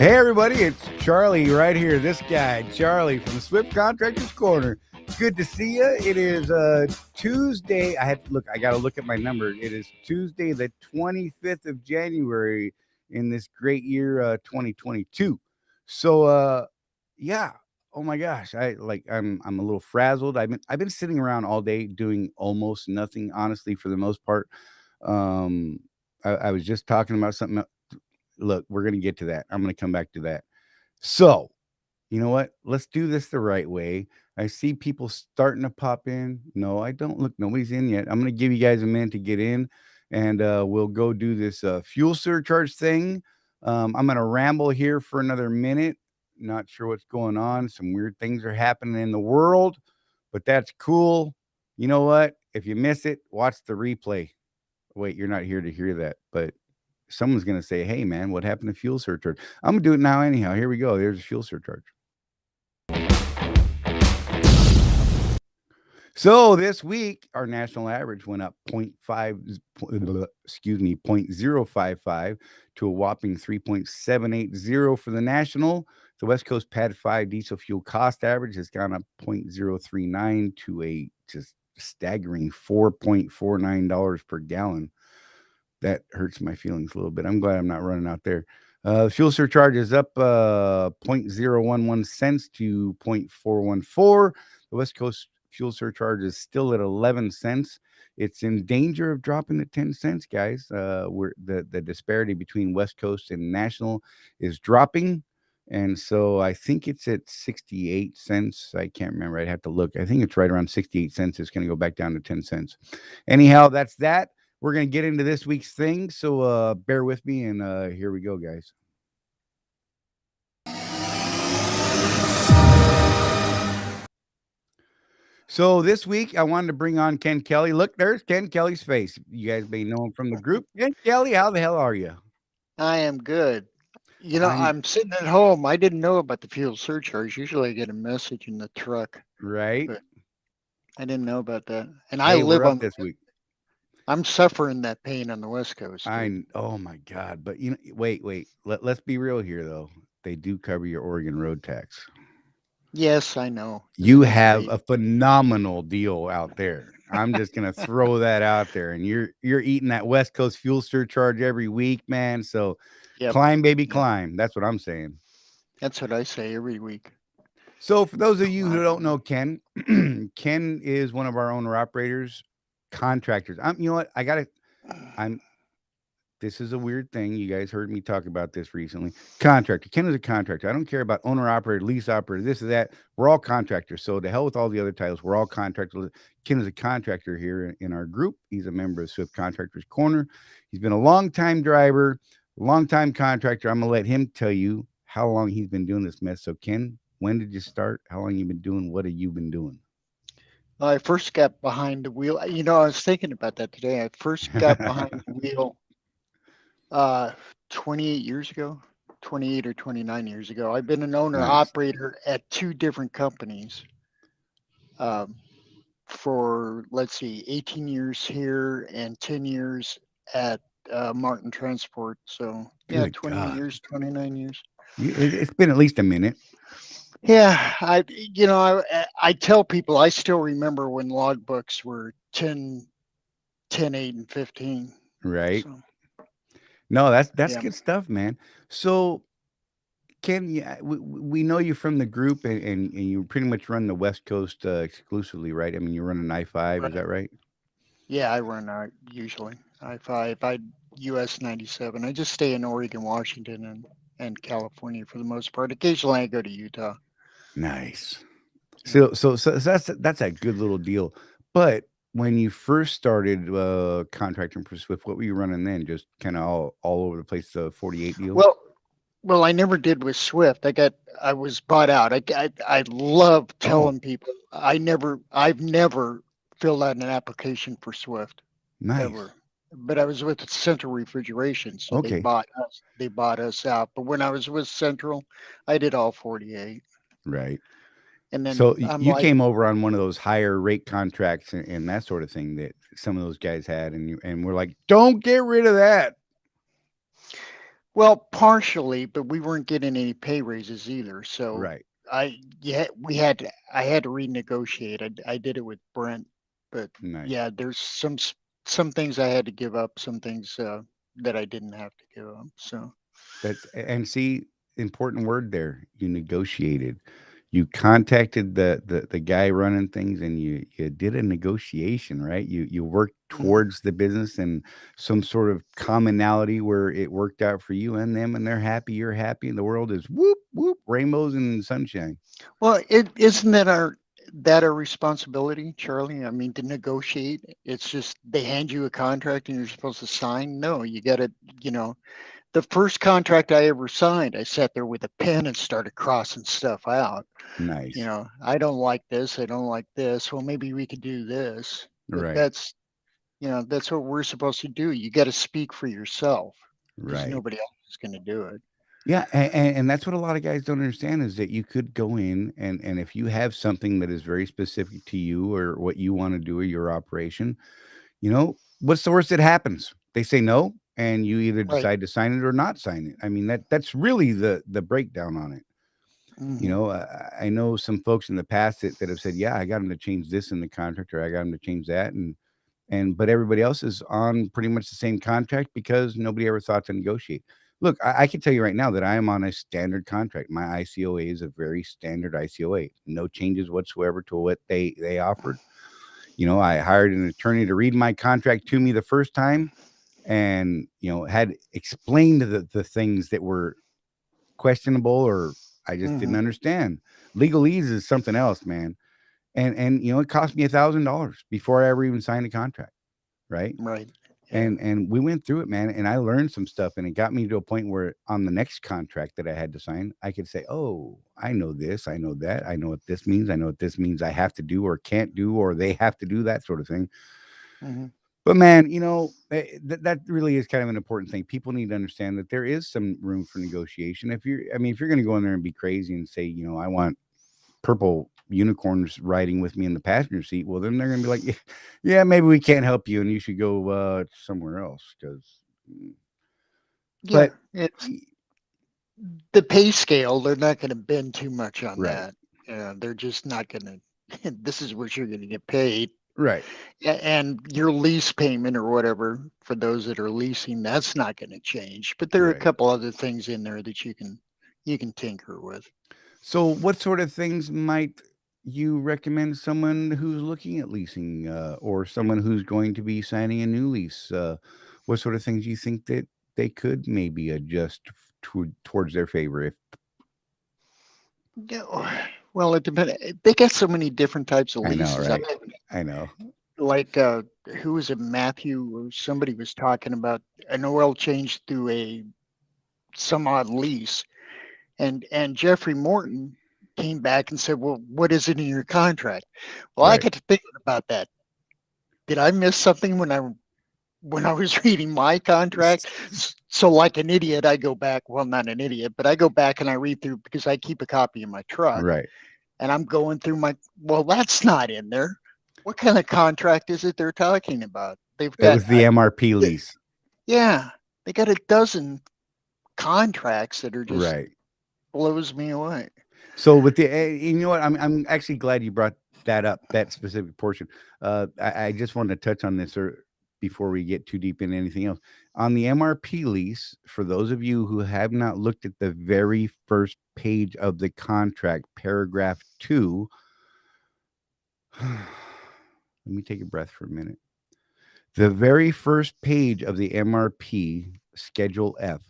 Hey everybody, it's Charlie right here. This guy, Charlie from the Swift Contractors Corner. Good to see you. It is Tuesday. I got to look at my number. It is Tuesday, the 25th of January in this great year 2022. So yeah. Oh my gosh. I'm a little frazzled. I've been sitting around all day doing almost nothing, honestly, for the most part. I was just talking about something. Look, we're going to get to that. I'm going to come back to that. So, you know what? Let's do this the right way. I see people starting to pop in. No, I don't. Look, nobody's in yet. I'm going to give you guys a minute to get in, and we'll go do this fuel surcharge thing. I'm going to ramble here for another minute. Not sure what's going on. Some weird things are happening in the world, but that's cool. You know what? If you miss it, watch the replay. Wait, you're not here to hear that, but someone's going to say, hey, man, what happened to fuel surcharge? I'm going to do it now anyhow. Here we go. There's a fuel surcharge. So this week, our national average went up 0.055 to a whopping 3.780 for the national. The West Coast PAD 5 diesel fuel cost average has gone up 0.039 to a just staggering $4.49 per gallon. That hurts my feelings a little bit. I'm glad I'm not running out there. Fuel surcharge is up 0.011 cents to 0.414. The West Coast fuel surcharge is still at 11 cents. It's in danger of dropping to 10 cents, guys. Where the disparity between West Coast and national is dropping. And so I think it's at 68 cents. I can't remember. I'd have to look. I think it's right around 68 cents. It's going to go back down to 10 cents. Anyhow, that's that. We're going to get into this week's thing, so bear with me, and here we go, guys. So this week, I wanted to bring on Ken Kelly. Look, there's Ken Kelly's face. You guys may know him from the group. Ken Kelly, how the hell are you? I am good. I'm sitting at home. I didn't know about the fuel surcharge. Usually I get a message in the truck. Right. But I didn't know about that. And hey, we're up this week. I'm suffering that pain on the West Coast. Oh my God. But wait. Let's be real here though. They do cover your Oregon road tax. Yes, I know. You have a phenomenal deal out there. I'm just gonna throw that out there, and you're eating that West Coast fuel surcharge every week, man. So climb, baby, climb. That's what I'm saying. That's what I say every week. So for those of you who don't know Ken, Ken is one of our owner operators, contractors. You know what? This is a weird thing. You guys heard me talk about this recently. Contractor. Ken is a contractor. I don't care about owner operator, lease operator, this or that. We're all contractors. So to hell with all the other titles, we're all contractors. Ken is a contractor here in our group. He's a member of Swift Contractors Corner. He's been a long-time driver, long-time contractor. I'm going to let him tell you how long he's been doing this mess. So Ken, when did you start? How long you been doing? What have you been doing? I first got behind the wheel. I was thinking about that today. I first got behind the wheel 28 years ago, 28 or 29 years ago. I've been an owner operator at two different companies for, let's see, 18 years here and 10 years at Martin Transport. So Good 28 God. years, 29 years. It's been at least a minute. Yeah, I tell people I still remember when logbooks were 10, 8, and 15. Right. So. No, that's good stuff, man. So, Ken, we know you from the group, and you pretty much run the West Coast exclusively, right? I mean, you run an I-5, is that right? Yeah, I run usually I-5, US 97. I just stay in Oregon, Washington, and California for the most part. Occasionally, I go to Utah. Nice. So that's a good little deal. But when you first started contracting for Swift, what were you running then? Just kind of all over the place, the 48 deal? Well, I never did with Swift. I was bought out. I love telling people I've never filled out an application for Swift. Nice. Ever. But I was with Central Refrigeration, so they bought us out. But when I was with Central, I did all 48. Right. And then so you came over on one of those higher rate contracts and that sort of thing that some of those guys had, and we're like, don't get rid of that. Well, partially, but we weren't getting any pay raises either. So Right. I had to renegotiate. I did it with Brent, but Nice. yeah, there's some things I had to give up, some things that I didn't have to give up. So And see, important word there. You negotiated. You contacted the guy running things, and you did a negotiation, right? You worked mhm. towards the business and some sort of commonality where it worked out for you and them, and they're happy, you're happy, and the world is whoop whoop rainbows and sunshine. Well, it isn't that our responsibility, Charlie? I mean, to negotiate. It's just they hand you a contract and you're supposed to sign. No, you got to, you know, the first contract I ever signed, I sat there with a pen and started crossing stuff out. You Nice. know, I don't like this. I don't like this. Well, maybe we could do this. But Right. that's what we're supposed to do. You got to speak for yourself because Right. nobody else is going to do it. Yeah, and that's what a lot of guys don't understand is that you could go in and if you have something that is very specific to you or what you want to do or your operation, what's the worst that happens? They say no, and you either Right. decide to sign it or not sign it. I mean that's really the breakdown on it. Hmm. I know some folks in the past that have said, yeah, I got them to change this in the contract or I got them to change that, and but everybody else is on pretty much the same contract because nobody ever thought to negotiate. Look, I can tell you right now that I am on a standard contract. My ICOA is a very standard ICOA, no changes whatsoever to what they offered. I hired an attorney to read my contract to me the first time, and had explained the things that were questionable or I just didn't Hmm. understand. Legalese is something else, man. And it cost me $1,000 before I ever even signed a contract, right? Right. Yeah. And we went through it, man, and I learned some stuff, and it got me to a point where on the next contract that I had to sign, I could say, "Oh, I know this, I know that, I know what this means, I know what this means I have to do or can't do, or they have to do that sort of thing." Hmm. But man, that really is kind of an important thing. People need to understand that there is some room for negotiation. If you're going to go in there and be crazy and say, I want purple unicorns riding with me in the passenger seat, well, then they're going to be like, yeah, yeah, maybe we can't help you, and you should go somewhere else. Because, Yeah. but It's the pay scale. They're not going to bend too much on right, that. They're just not going to. This is what you're going to get paid. right, And your lease payment or whatever for those that are leasing, that's not going to change. But there are a right. couple other things in there that you can tinker with. So, what sort of things might you recommend someone who's looking at leasing, or someone who's going to be signing a new lease? What sort of things you think that they could maybe adjust towards their favor? If Yeah, well, it depends. They got so many different types of I know, leases. I right? I know. like who was it, Matthew or somebody was talking about an oil change through a some odd lease, and Jeffrey Morton came back and said, "Well, what is it in your contract?" Well, I Right, got to thinking about that. Did I miss something when I was reading my contract? So, like an idiot, I go back. Well, not an idiot, but I go back and I read through because I keep a copy in my truck, right. and I'm going through my. Well, that's not in there. What kind of contract is it they're talking about? They've It got, was the MRP lease. yeah, they got a dozen contracts that are just Right. blows me away. So with you know what? I'm actually glad you brought that up, that specific portion. I just wanted to touch on this or before we get too deep into anything else. On the MRP lease, for those of you who have not looked at the very first page of the contract, paragraph 2, let me take a breath for a minute. The very first page of the MRP Schedule F,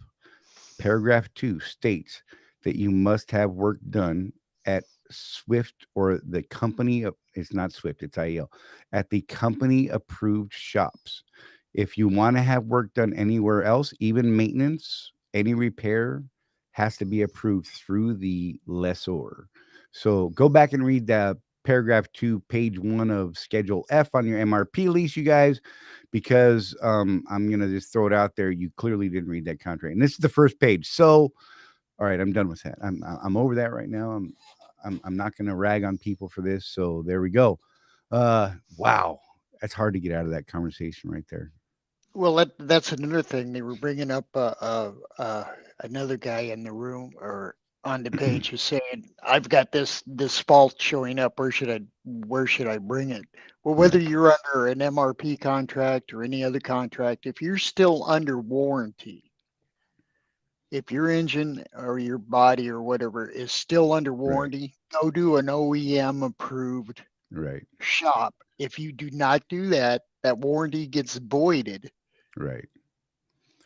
paragraph 2 states that you must have work done at Swift or the company of, it's not Swift, it's IEL, at the company approved shops. If you want to have work done anywhere else, even maintenance, any repair has to be approved through the lessor. So go back and read the paragraph 2, page 1 of Schedule F on your MRP lease, you guys, because I'm going to just throw it out there. You clearly didn't read that contract. And this is the first page. So, all right, I'm done with that. I'm over that right now. I'm not going to rag on people for this. So there we go. Wow, that's hard to get out of that conversation right there. Well, that's another thing. They were bringing up another guy in the room or on the page who's saying, "I've got this fault showing up. Where should I bring it?" Well, whether Right, you're under an MRP contract or any other contract, if you're still under warranty, if your engine or your body or whatever is still under right, warranty, go to an OEM approved right, shop. If you do not do that, that warranty gets voided. right.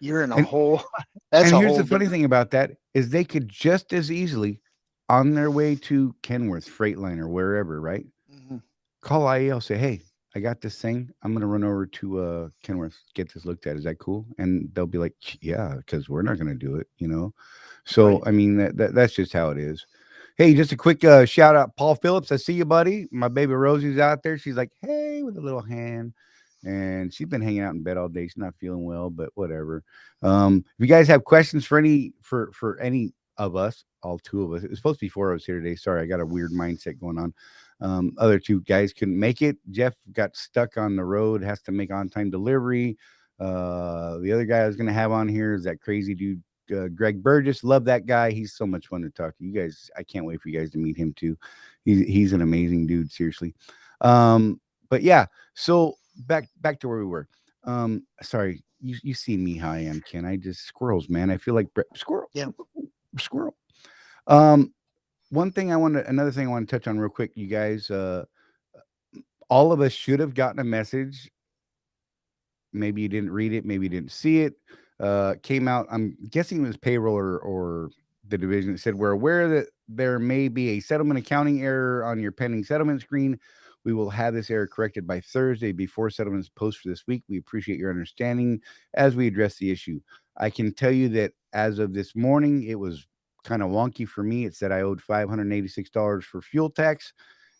You're in a And whole that's and a here's whole the funny different. thing about that is they could just as easily, on their way to Kenworth, Freightliner, wherever, right? Mhm. Call IEL, say, "Hey, I got this thing. I'm gonna run over to Kenworth, get this looked at. Is that cool?" And they'll be like, "Yeah, because we're not gonna do it, you know." So Right. I mean that's just how it is. Hey, just a quick shout out, Paul Phillips. I see you, buddy. My baby Rosie's out there. She's like, "Hey," with a little hand, and she's been hanging out in bed all day. She's not feeling well, but whatever. If you guys have questions for any of us, all two of us, it was supposed to be four of us here today. Sorry, I got a weird mindset going on. Other two guys couldn't make it. Jeff got stuck on the road, has to make on time delivery. The other guy I was going to have on here is that crazy dude, Greg Burgess. Love that guy. He's so much fun to talk to. You guys, I can't wait for you guys to meet him too. He's an amazing dude, seriously. But yeah, so back to where we were. Sorry, you see me how I am, Ken. I just squirrels, man. I feel like squirrel, Yeah. squirrel. Um, another thing I want to touch on real quick, you guys. All of us should have gotten a message. Maybe you didn't read it, maybe you didn't see it. Came out, I'm guessing it was payroll or the division. It said, "We're aware that there may be a settlement accounting error on your pending settlement screen. We will have this error corrected by Thursday before settlements post for this week. We appreciate your understanding as we address the issue." I can tell you that as of this morning, it was kind of wonky for me. It said I owed $586 for fuel tax,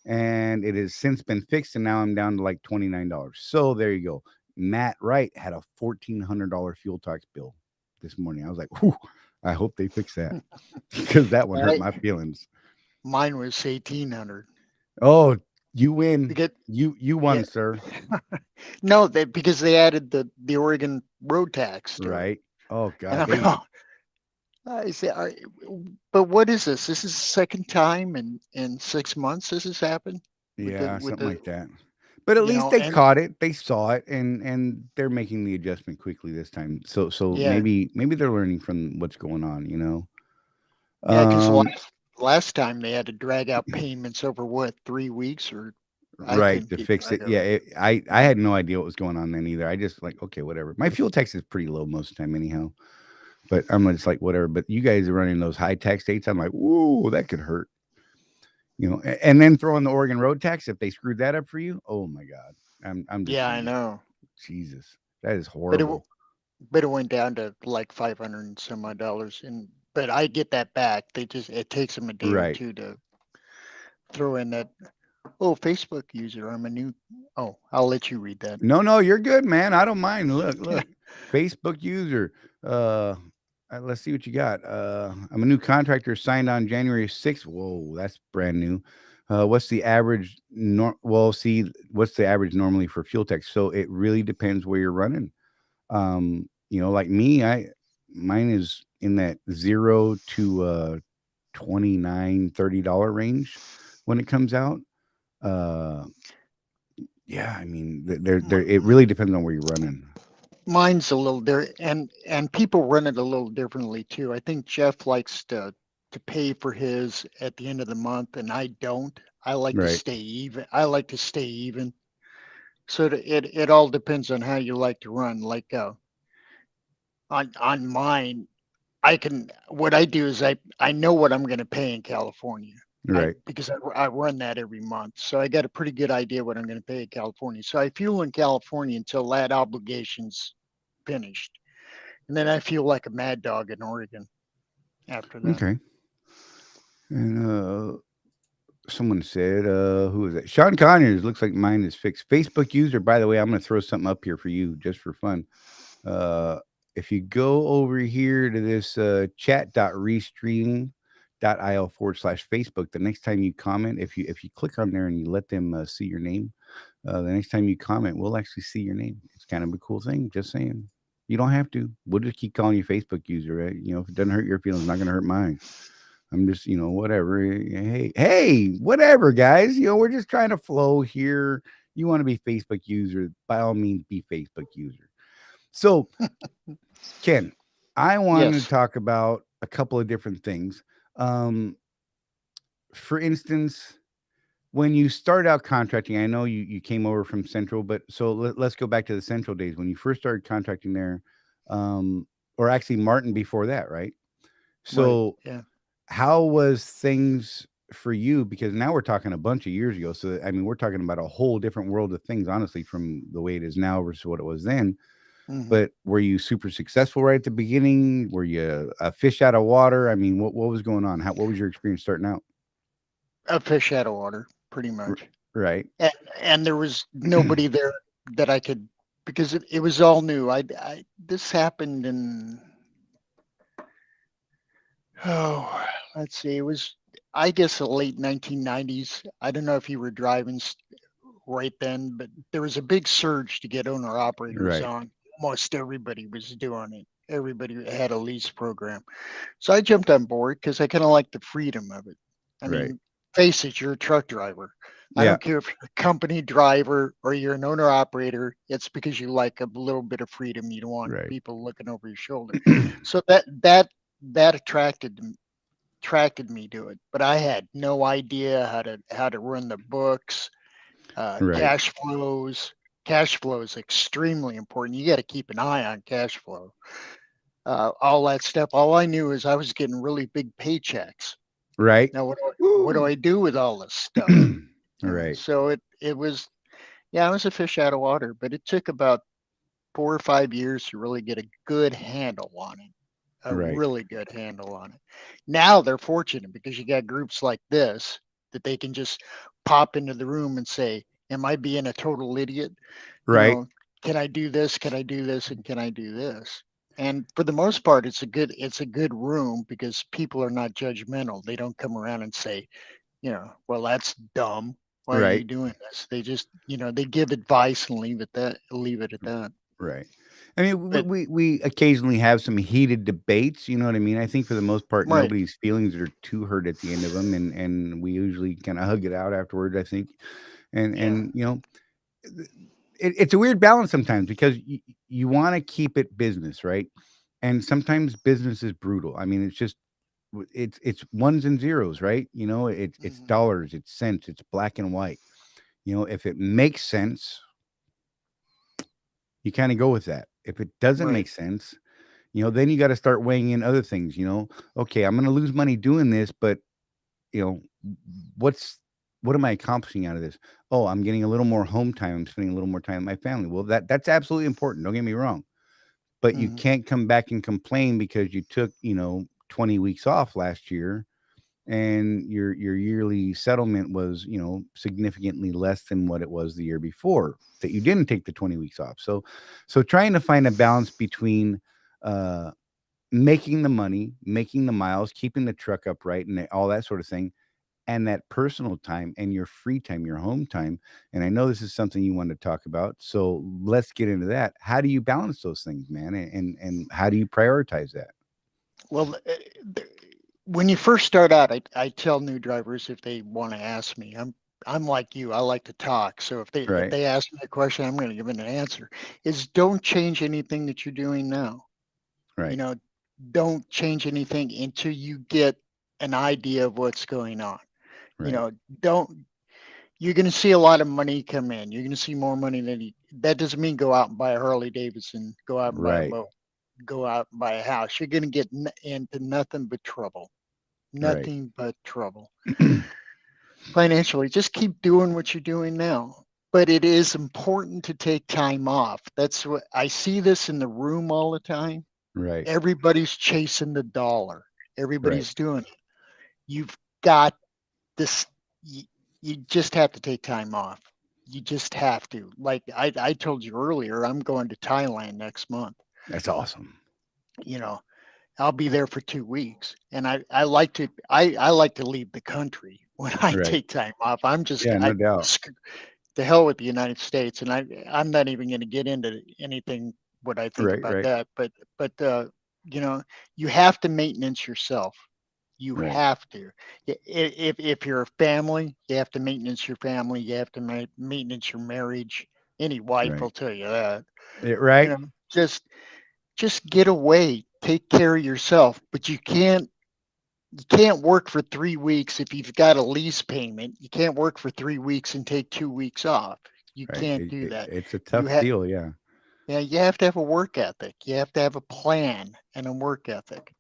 and it has since been fixed, and now I'm down to like $29. So there you go. Matt Wright had a $1,400 fuel tax bill this morning. I was like, whew, I hope they fix that because that one hurt I my feelings. Mine was 1,800. Oh, you win. Because You yeah, won, sir. no, because they added the Oregon road tax to it, Right. Oh and God. I'm They going. I say, but what is this? This is the second time in 6 months this has happened with the yeah, with something the like that. But at least they and caught it. They saw it and they're making the adjustment quickly this time. So yeah, maybe they're learning from what's going on. yeah, because Um last time they had to drag out payments over what 3 weeks or I Right, couldn't to keep fix track it. of Yeah, it. I had no idea what was going on then either. I just like, okay, whatever. My fuel tax is pretty low most of the time anyhow, but I'm just like, whatever. But you guys are running those high tax states. I'm like, whoa, that could hurt. And then throw in the Oregon road tax if they screwed that up for you. Oh my God, I'm just Yeah, I saying, know, Jesus, that is but horrible. it went down to like 500 and some odd dollars, and but I get that back. It takes them a day or Right? two to throw in that. Oh, Facebook user. I'm a new. Oh, I'll let you read that. No, no, you're good, man. I don't mind. Look, Facebook user. Uh, let's see what you got. I'm a new contractor signed on January 6th. Whoa, that's brand new. What's the average? Well, see, what's the average normally for fuel tech? So it really depends where you're running. Like me, mine is in that 0 to $29, $30 range when it comes out. Uh, yeah, I mean, it really depends on where you're running. Mine's a little there, and people run it a little differently too. I think Jeff likes to pay for his at the end of the month, and I don't. I like to Right. stay even. I like to stay even. So it all depends on how you like to run. Like on mine, I can. What I do is I know what I'm going to pay in California. I Right. because I run that every month, so I got a pretty good idea what I'm going to pay in California. So I fuel in California until that obligation's finished. And then I feel like a mad dog in Oregon after that. Okay. And someone said, who is it? Sean Conyers. Looks like mine is fixed. Facebook user. By the way, I'm going to throw something up here for you just for fun. Uh, if you go over here to this chat.restream.il/Facebook, the next time you comment, if you click on there and you let them see your name, The next time you comment, we'll actually see your name. It's kind of a cool thing. Just saying. You don't have to. We'll just keep calling you Facebook user, right? If it doesn't hurt your feelings, it's not going to hurt mine. I'm just, whatever. Hey, whatever, guys. We're just trying to flow here. You want to be Facebook user, by all means, be Facebook user. So, Ken, I wanted to Yes. talk about a couple of different things. Um, for instance, when you started out contracting, I know you came over from Central, but so let's go back to the Central days when you first started contracting there, or actually Martin before that, right? Right. So Yeah. how was things for you? Because now we're talking a bunch of years ago. So I mean, we're talking about a whole different world of things, honestly, from the way it is now versus what it was then. Hmm. But were you super successful right at the beginning? Were you a fish out of water? I mean, what was going on? What was your experience starting out? A fish out of water, pretty R- much. Right. And there was nobody there that I could, because it was all new. This happened in, oh, let's see, it was, I guess, the late 1990s. I don't know if you were driving right then, but there was a big surge to get owner operators Right. on. Almost everybody was doing it. Everybody had a lease program. So I jumped on board because I kind of like the freedom of it. I Right. mean, face it, you're a truck driver. I Yeah. don't care if you're a company driver or you're an owner operator. It's because you like a little bit of freedom. You don't want Right. people looking over your shoulder. So that attracted me to it. But I had no idea how to run the books, Right. cash flows. Cash flow is extremely important. You got to keep an eye on cash flow. All that stuff. All I knew is I was getting really big paychecks. Right. Now, what do Woo. I do with all this stuff? Right. So it was, yeah, I was a fish out of water, but it took about 4 or 5 years to really get a good handle on it, a Right. really good handle on it. Now they're fortunate because you got groups like this that they can just pop into the room and say, "Am I being a total idiot? You Right. know, can I do this? Can I do this? And can I do this?" And for the most part, it's a good room because people are not judgmental. They don't come around and say, well, that's dumb. Why are you Right. doing this? They just, they give advice and leave it at that. Right. I mean, we, But we we occasionally have some heated debates. You know what I mean? I think for the most part, right, nobody's feelings are too hurt at the end of them, and we usually kind of hug it out afterwards. I think, and yeah, and you know, it's a weird balance sometimes because you want to keep it business, right? And sometimes business is brutal. I mean, it's ones and zeros, right? It's hmm, dollars, it's cents, it's black and white. If it makes sense, you kind of go with that. If it doesn't right, make sense, then you got to start weighing in other things. Okay, I'm going to lose money doing this, but you know, what's what am I accomplishing out of this? Oh, I'm getting a little more home time. I'm spending a little more time with my family. Well, that's absolutely important. Don't get me wrong, but you hmm, can't come back and complain because you took 20 weeks off last year and your yearly settlement was significantly less than what it was the year before that you didn't take the 20 weeks off. So trying to find a balance between uh making the money, making the miles, keeping the truck upright and all that sort of thing, and that personal time and your free time, your home time. And I know this is something you want to talk about, so let's get into that. How do you balance those things, man? And how do you prioritize that? well, when you first start out, I tell new drivers if they want to ask me, I'm like you, I like to talk. So if Right. they ask me a question, I'm going to give them an answer. Is don't change anything that you're doing now. You Right. know, don't change anything until you get an idea of what's going on. You Right. know, don't you're going to see a lot of money come in. You're going to see more money than that doesn't mean go out and buy a Harley Davidson, go out and buy a Right. boat, go out and buy a house. You're going to get into nothing but trouble, Right. nothing but trouble financially. Just keep doing what you're doing now. But it is important to take time off. That's what I see this in the room all the time. Right. Everybody's chasing the dollar. Right. Everybody's doing it. You've got this. You just have to take time off. You just have to. Like I told you earlier, I'm going to Thailand next month. That's awesome. You know, I'll be there for 2 weeks, and I like to leave the country when I Right. take time off. I'm just Yeah, no doubt. to hell with the United States, and I'm not even going to get into anything what I think Right, about right, that. But you know, you have to maintenance yourself. You right, have to. If you're a family, you have to maintenance your family. You have to maintenance your marriage. Any wife right. will tell you that. You Right, know, just get away, take care of yourself. But you can't work for 3 weeks if you've got a lease payment. You can't work for 3 weeks and take 2 weeks off. You right. can't do that. It's a You tough have deal, yeah. Yeah, you have to have a work ethic. You have to have a plan and a work ethic.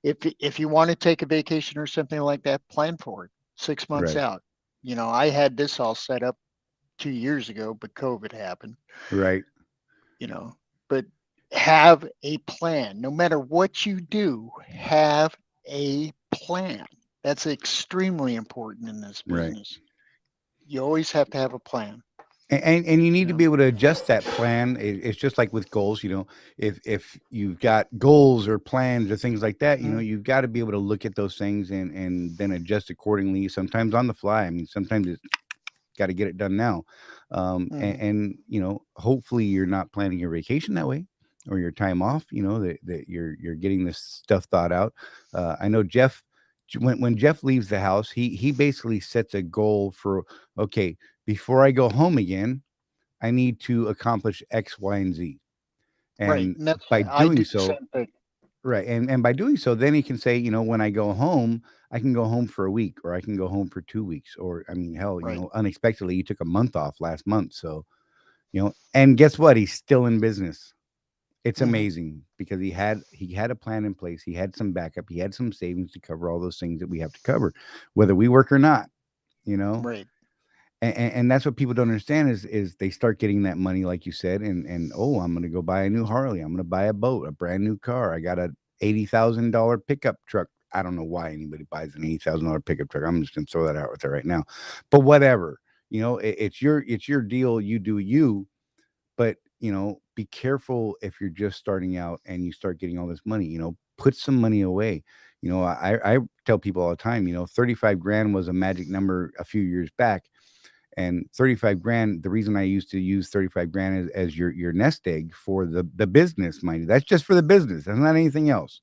If you want to take a vacation or something like that, plan for it 6 months Right, out. I had this all set up 2 years ago, but COVID happened. right. You know, but have a plan. No matter what you do, have a plan. That's extremely important in this Right. business. You always have to have a plan. And you need You to know. be able to adjust that plan. It's just like with goals, if you've got goals or plans or things like that, Mhm. you've got to be able to look at those things and then adjust accordingly. Sometimes on the fly. I mean, sometimes it's got to get it done now. Mhm. And hopefully you're not planning your vacation that way or your time off. That you're getting this stuff thought out. I know Jeff. When Jeff leaves the house, he basically sets a goal for, okay, before I go home again, I need to accomplish X, Y, and Z. Right, And and that's by I doing do the so, same thing. right, and by doing so, then he can say, when I go home, I can go home for a week, or I can go home for 2 weeks, or I mean, hell, Right. unexpectedly, he took a month off last month, so and guess what? He's still in business. It's Mhm. amazing because he had a plan in place. He had some backup. He had some savings to cover all those things that we have to cover, whether we work or not. You know, Right. and that's what people don't understand is they start getting that money, like you said, and oh, I'm going to go buy a new Harley. I'm going to buy a boat, a brand new car. I got a $80,000 pickup truck. I don't know why anybody buys an $80,000 pickup truck. I'm just going to throw that out with there right now, but whatever. It's your deal. You do you, but be careful if you're just starting out and you start getting all this money. Put some money away. I tell people all the time. 35 grand was a magic number a few years back, and 35 grand, the reason I used to use 35 grand as your nest egg for the business, mind you, that's just for the business, that's not anything else,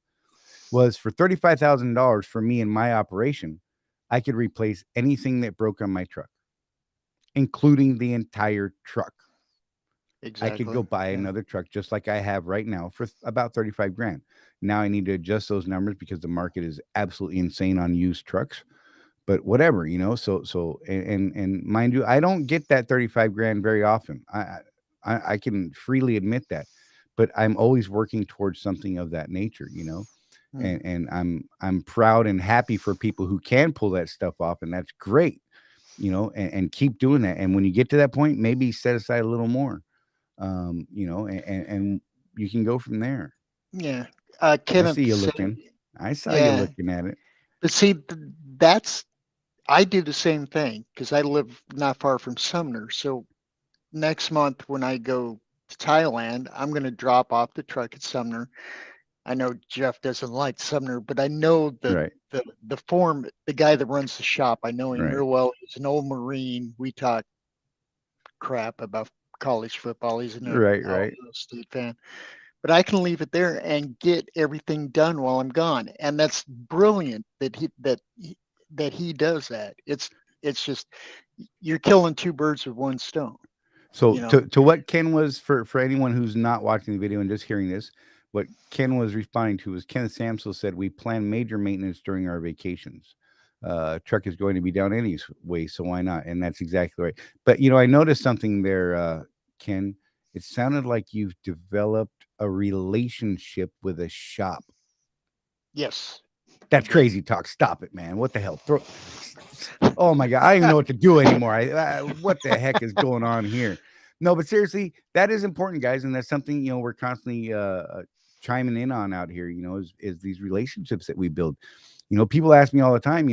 was for $35,000 for me and my operation. I could replace anything that broke on my truck, including the entire truck. I could Exactly. go buy Yeah. another truck just like I have right now for about 35 grand. Now I need to adjust those numbers because the market is absolutely insane on used trucks. But whatever, so and mind you, I don't get that 35 grand very often. I can freely admit that. But I'm always working towards something of that nature. Mm. And I'm proud and happy for people who can pull that stuff off, and that's great. And keep doing that. And when you get to that point, maybe set aside a little more. And you can go from there. Yeah. I see Kenneth, you looking. I saw you yeah. looking at it. But see, that's I do the same thing because I live not far from Sumner. So next month when I go to Thailand, I'm going to drop off the truck at Sumner. I know Jeff doesn't like Sumner, but I know Right, the guy that runs the shop. I know him right, real well. He's an old Marine. We talk crap about college football. He's an right, Ohio right. State fan, but I can leave it there and get everything done while I'm gone. And that's brilliant that he does that. It's just you're killing two birds with one stone. So You know. to what Ken was, for anyone who's not watching the video and just hearing this, what Ken was responding to was Ken Samsel said we plan major maintenance during our vacations. Truck is going to be down anyway, so why not? And that's exactly right. But I noticed something there, Ken. It sounded like you've developed a relationship with a shop. Yes, I That's did. crazy talk. Stop it, man. What the hell? Oh my god, I don't even know what to do anymore. What the heck is going on here? No, but seriously, that is important, guys, and that's something we're constantly chiming in on out here. Is these relationships that we build. People ask me all the time.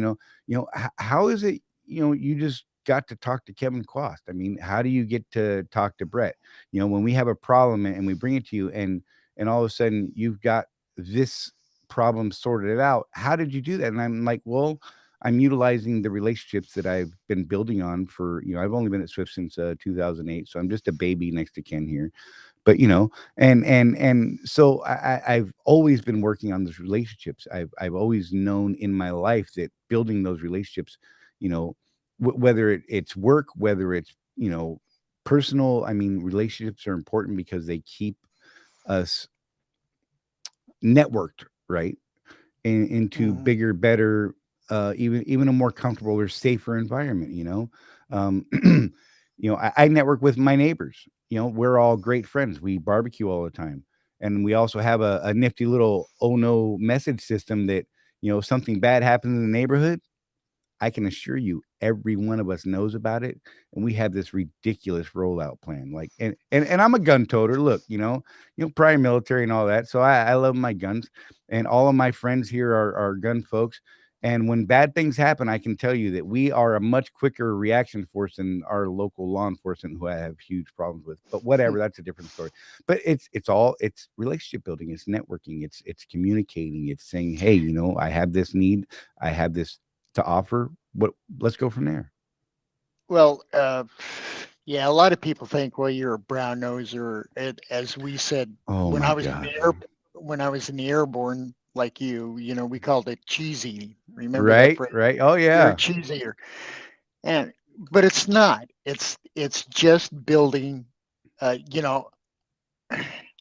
How is it? You just got to talk to Kevin Quast. I mean, how do you get to talk to Brett? When we have a problem and we bring it to you, and all of a sudden you've got this problem sorted out. How did you do that? And I'm like, well, I'm utilizing the relationships that I've been building on for, I've only been at Swift since 2008, so I'm just a baby next to Ken here. But and so I've always been working on those relationships. I've always known in my life that building those relationships, you know, whether it's work, whether it's personal. I mean, relationships are important because they keep us networked, right? Into Mhm. bigger, better, even a more comfortable or safer environment. Um, I network with my neighbors. We're all great friends. We barbecue all the time, and we also have a nifty little oh no message system that if something bad happens in the neighborhood, I can assure you, every one of us knows about it, and we have this ridiculous rollout plan. Like, and I'm a gun toter. Look, prior military and all that, so I love my guns, and all of my friends here are gun folks. And when bad things happen, I can tell you that we are a much quicker reaction force than our local law enforcement, who I have huge problems with. But whatever, that's a different story. But it's relationship building, it's networking, it's communicating, it's saying, hey, I have this need, I have this to offer. What Let's go from there. Well, yeah, a lot of people think, well, you're a brown noser. As we said, Oh when my I was in god. the air, when I was in the airborne, like we called it cheesy. Remember that Right, phrase? right. Oh You're a yeah. cheesier, and but it's not. It's just building. You know,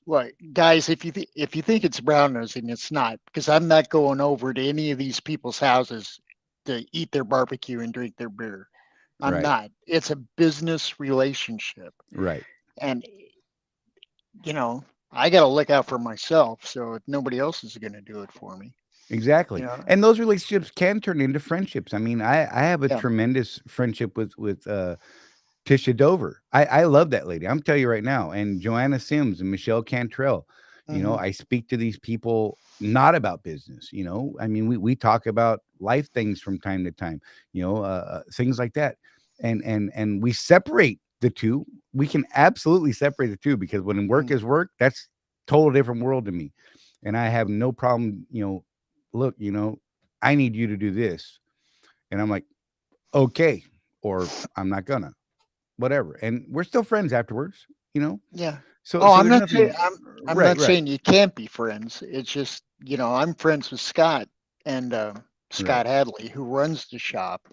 well, guys, if you think it's brown nosing, it's not, because I'm not going over to any of these people's houses to eat their barbecue and drink their beer. I'm Right, not. It's a business relationship. right. And, I got to look out for myself. So if nobody else is going to do it for me, you Exactly. know, And those relationships can turn into friendships. I mean, I have a yeah. tremendous friendship with Tisha Dover. I love that lady. I'm telling you right now. And Joanna Sims and Michelle Cantrell. Hmm. I speak to these people not about business. I mean, we talk about life things from time to time. Things like that. And we separate the two. We can absolutely separate the two, because when work is work, that's total different world to me. And I have no problem. Look, I need you to do this, and I'm like, okay, or I'm not gonna, whatever. And we're still friends afterwards, you know? Yeah. So Oh, so I'm there's not saying nothing. I'm Right, not right, saying you can't be friends. It's just, I'm friends with Scott and right. Scott Hadley, who runs the shop.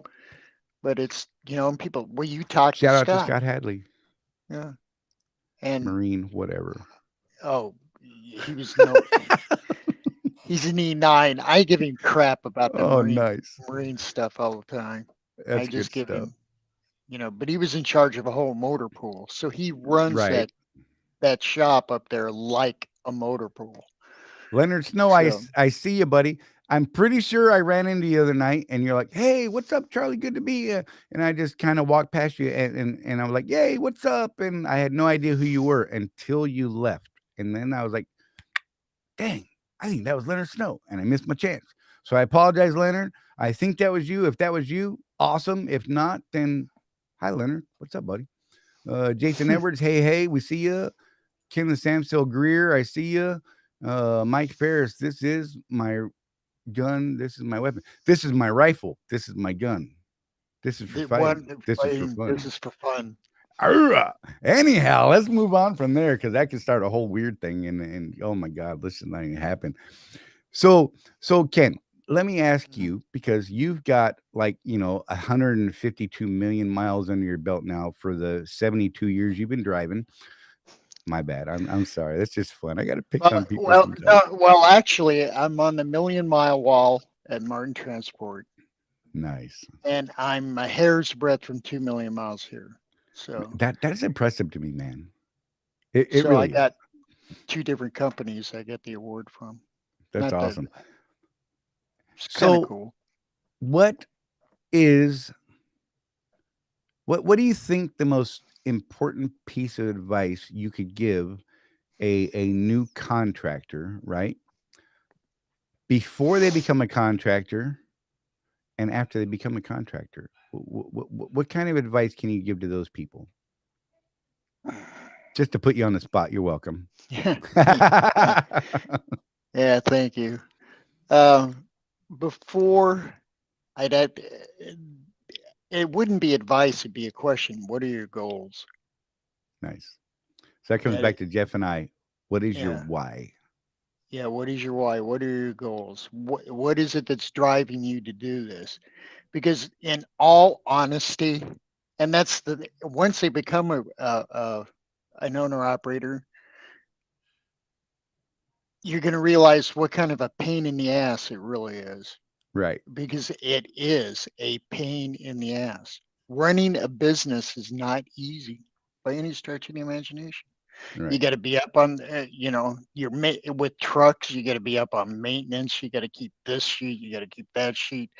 But it's, and people, well, you talk to Shout out to Scott. Scott Hadley, Yeah. And Marine, whatever. oh, he was no, he's an E9. I give him crap about the Oh, Marine nice. Marine stuff all the time. I That's just good give stuff. him, but he was in charge of a whole motor pool. So he runs Right. that shop up there like a motor pool. Leonard Snow, So I see you, buddy. I'm pretty sure I ran into you the other night, and you're like, "Hey, what's up, Charlie? Good to be you." And I just kind of walked past you, and I was like, "Yay, what's up?" And I had no idea who you were until you left, and then I was like, "Dang, I think that was Leonard Snow," and I missed my chance. So I apologize, Leonard. I think that was you. If that was you, awesome. If not, then hi, Leonard. What's up, buddy? Jason Edwards, hey, we see you. Kim the Samsel Greer, I see you. Mike Ferris, this is my gun. This is my weapon. This is my rifle. This is my gun. This is for the fighting. one This is for fighting, this fun. is for fun. Arrgh. Anyhow, let's move on from there, because that could start a whole weird thing. And oh my God, this is not even happen. So Ken, let me ask Mhm. you, because you've got, like, 152 million miles under your belt now for the 72 years you've been driving. My bad. I'm sorry. That's just fun. I got to pick on people No, sometimes. well, actually, I'm on the million-mile wall at Martin Transport, Nice. and I'm a hair's breadth from 2 million miles here. So, That is impressive to me, man. It so I really is. got two different companies I get the award from. That's Not that awesome. it's kind of So, cool. what is what do you think the most important piece of advice you could give a new contractor, right? Before they become a contractor and after they become a contractor? What kind of advice can you give to those people? Just to put you on the spot, you're welcome. Yeah, yeah. Thank you. Um, before, I'd have, it wouldn't be advice, it'd be a question. What are your goals? Nice. So that comes That, back to Jeff and I. What is your yeah. why? Yeah, what is your why? What are your goals? What is it that's driving you to do this? Because in all honesty, and that's the once they become an owner operator, you're going to realize what kind of a pain in the ass it really is. Right. Because it is a pain in the ass. Running a business is not easy by any stretch of the imagination. You Right. got to be up on, with trucks. You got to be up on maintenance. You got to keep this sheet. You got to keep that sheet.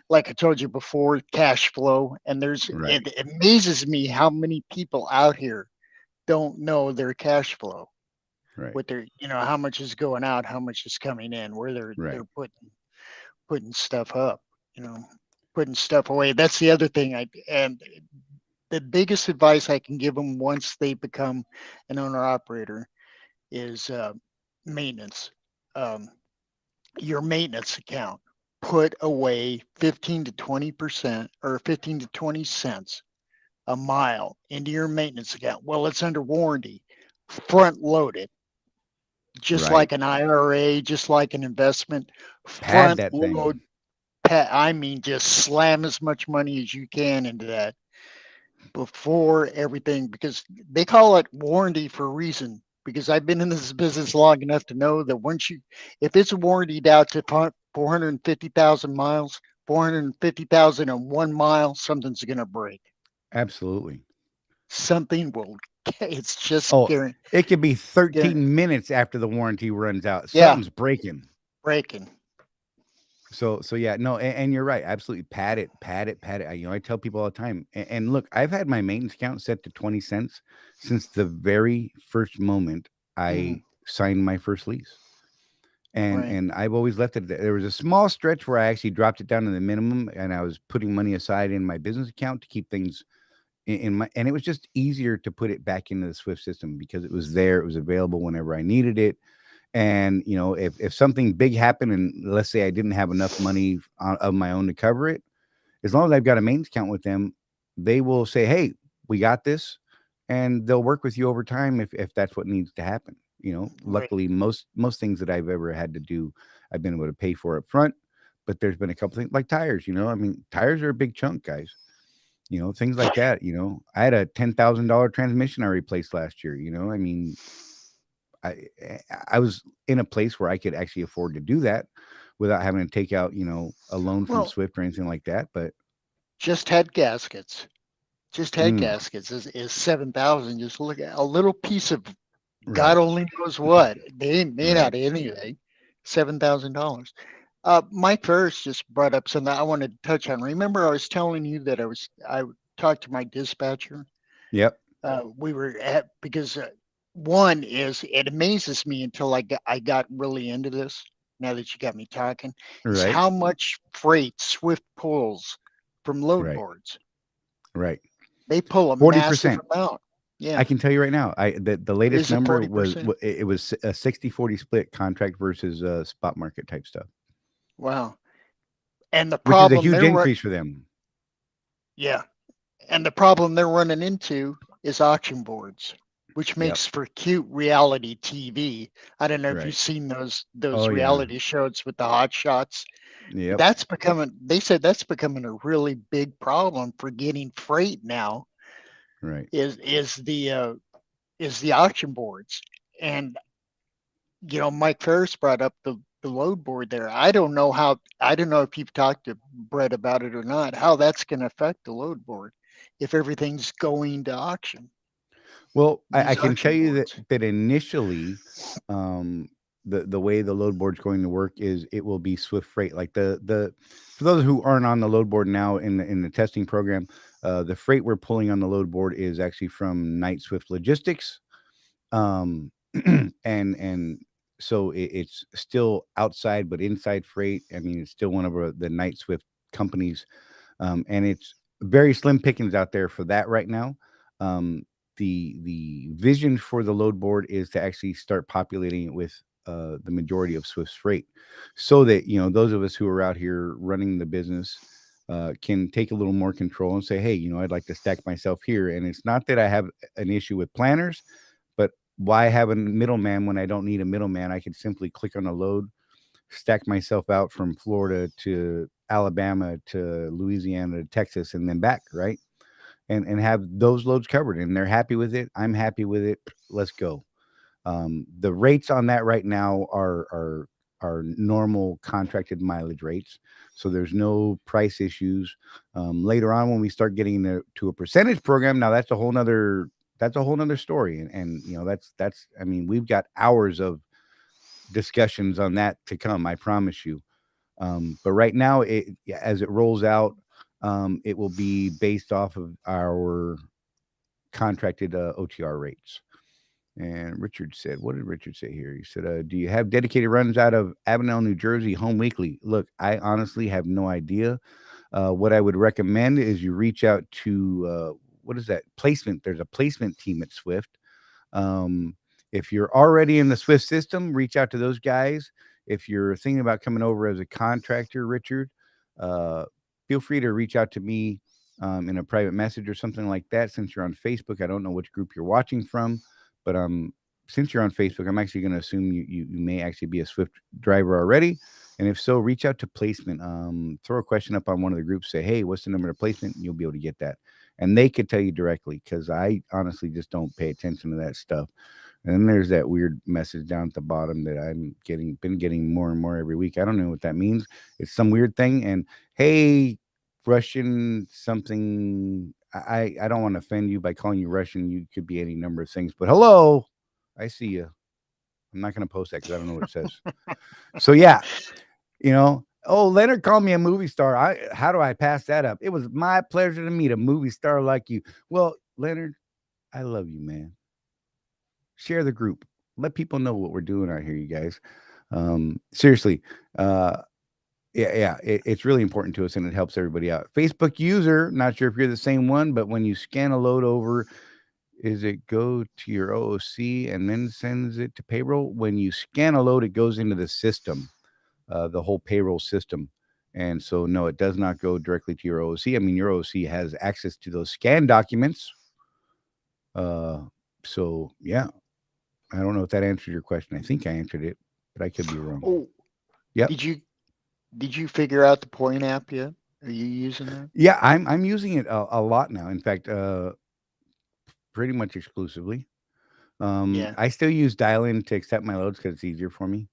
Like I told you before, cash flow. And Right. it amazes me how many people out here don't know their cash flow. Right. What their, how much is going out, how much is coming in, where Right. they're putting stuff up, you know, putting stuff away. That's the other thing. And the biggest advice I can give them once they become an owner operator is maintenance. Um, your maintenance account. Put away 15 to 20% or 15 to 20 cents a mile into your maintenance account. Well, it's under warranty. Front load it, just Right. like an IRA, just like an investment. Pad Front that thing. load, I mean, just slam as much money as you can into that before everything, because they call it warranty for a reason. Because I've been in this business long enough to know that if it's warranted out to 450,000 miles, 450,000 and 1 mile, something's going to break. Absolutely. Something will, it's just Oh, it could be guaranteed. 13 minutes after the warranty runs out. Yeah, Something's breaking. breaking. So yeah, no, and you're right. Absolutely, pad it. I tell people all the time. And look, I've had my maintenance account set to 20 cents since the very first moment Hmm. I signed my first lease. And Right. and I've always left it there. There was a small stretch where I actually dropped it down to the minimum, and I was putting money aside in my business account to keep things in my. And it was just easier to put it back into the Swift system because it was there. It was available whenever I needed it. And if something big happened, and let's say I didn't have enough money of my own to cover it, as long as I've got a maintenance account with them, they will say, "Hey, we got this," and they'll work with you over time if that's what needs to happen. Right. Luckily, most things that I've ever had to do, I've been able to pay for up front. But there's been a couple things like tires. I mean, tires are a big chunk, guys. Things like that. I had a $10,000 transmission I replaced last year. I mean, I was in a place where I could actually afford to do that without having to take out, a loan from Well, Swift or anything like that. But just had gaskets. Just head mm, gaskets is 7,000. Just look at a little piece of God right, only knows what. They ain't made right. out of anything. $7,000. Mike Ferris just brought up something I wanted to touch on. Remember, I was telling you that I talked to my dispatcher. Yep. We were at because one is it amazes me until I got really into this. Now that you got me talking, is Right. how much freight Swift pulls from load Right. boards. Right. They pull a massive 40%. amount. I Yeah. can tell you right now, the latest Is it number was 40%? it was a 60-40 split contract versus spot market type stuff, Wow. And the which is a problem huge they're run increase for them. yeah. And the problem they're running into is auction boards, which Yep. makes for cute reality TV. I don't know if you've Right. seen those Oh yeah. reality shows with the hot shots. Yep. That's becoming they said that's becoming a really big problem for getting freight now Right. is is the auction boards. And Mike Ferris brought up the load board there. I don't know if you've talked to Brett about it or not, how that's going to affect the load board if everything's going to auction, Well, I these can tell auction you that boards. initially, um, the way the load board's going to work is it will be Swift Freight. Like the for those who aren't on the load board now in the testing program, the freight we're pulling on the load board is actually from Night Swift Logistics, and so it's still outside but inside freight. I mean, it's still one of the Night Swift companies, and it's very slim pickings out there for that right now. Um, the vision for the load board is to actually start populating it with the majority of Swift's freight, so that those of us who are out here running the business, can take a little more control and say, hey, I'd like to stack myself here. And it's not that I have an issue with planners, but why have a middleman when I don't need a middleman? I could simply click on a load, stack myself out from Florida to Alabama to Louisiana to Texas and then back, right? And have those loads covered. And they're happy with it. I'm happy with it. Let's go. The rates on that right now are normal contracted mileage rates, so there's no price issues. Later on, when we start getting to a percentage program, now that's a whole nother story, and that's I mean, we've got hours of discussions on that to come. I promise you. But right now, as it rolls out, it will be based off of our contracted OTR rates. And Richard said, what did Richard say here? He said, do you have dedicated runs out of Avenel, New Jersey, home weekly? Look, I honestly have no idea. What I would recommend is you reach out to, what is that? Placement. There's a placement team at Swift. Um, if you're already in the Swift system, reach out to those guys. If you're thinking about coming over as a contractor, Richard, uh, feel free to reach out to me in a private message or something like that. Since you're on Facebook, I don't know which group you're watching from, but since you're on Facebook, I'm actually going to assume you may actually be a Swift driver already. And if so, reach out to placement. Throw a question up on one of the groups. Say, hey, what's the number of placement? And you'll be able to get that. And they could tell you directly, because I honestly just don't pay attention to that stuff. And then there's that weird message down at the bottom that been getting more and more every week. I don't know what that means. It's some weird thing. And hey, Russian something. I don't want to offend you by calling you Russian. You could be any number of things. But hello, I see you. I'm not going to post that because I don't know what it says. So yeah, Oh, Leonard called me a movie star. How do I pass that up? It was my pleasure to meet a movie star like you. Well, Leonard, I love you, man. Share the group. Let people know what we're doing out here, you guys. Seriously, uh, yeah, it's really important to us, and it helps everybody out. Facebook user, not sure if you're the same one, but when you scan a load over, is it go to your OOC and then sends it to payroll? When you scan a load, it goes into the system, the whole payroll system. And so, no, it does not go directly to your OOC. I mean, your OOC has access to those scan documents. Uh, so, yeah, I don't know if that answered your question. I think I answered it, but I could be wrong. Oh, Yep. did you figure out the point app yet? Are you using that? Yeah, I'm using it a lot now. In fact, pretty much exclusively. Yeah. I still use dial-in to accept my loads because it's easier for me.